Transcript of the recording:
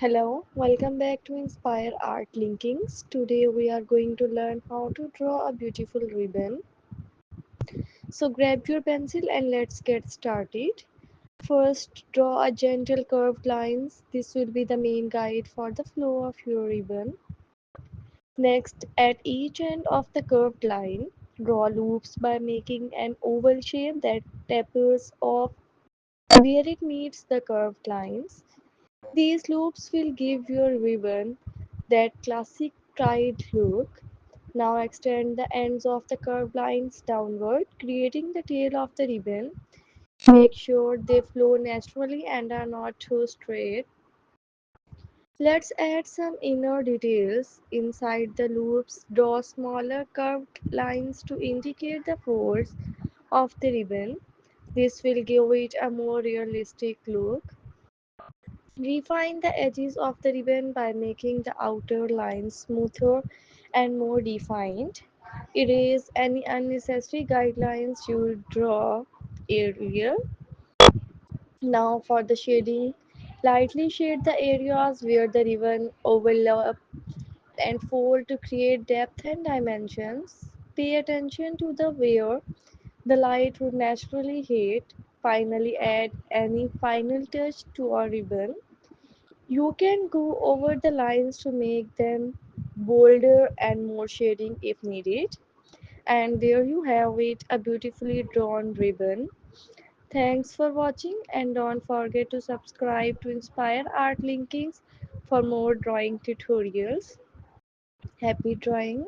Hello, welcome back to Inspire Art Linkings. Today we are going to learn how to draw a beautiful ribbon. So grab your pencil and let's get started. First, draw a gentle curved lines. This will be the main guide for the flow of your ribbon. Next, at each end of the curved line, draw loops by making an oval shape that tapers off where it meets the curved lines. These loops will give your ribbon that classic tied look. Now extend the ends of the curved lines downward, creating the tail of the ribbon. Make sure they flow naturally and are not too straight. Let's add some inner details. Inside the loops, draw smaller curved lines to indicate the folds of the ribbon. This will give it a more realistic look. Refine the edges of the ribbon by making the outer lines smoother and more defined. Erase any unnecessary guidelines you draw earlier. Now for the shading, lightly shade the areas where the ribbon overlap and fold to create depth and dimensions. Pay attention to the where the light would naturally hit. Finally, add any final touch to a ribbon. You can go over the lines to make them bolder and more shading if needed. And there you have it, a beautifully drawn ribbon. Thanks for watching and don't forget to subscribe to Inspire Art Linkings for more drawing tutorials. Happy drawing!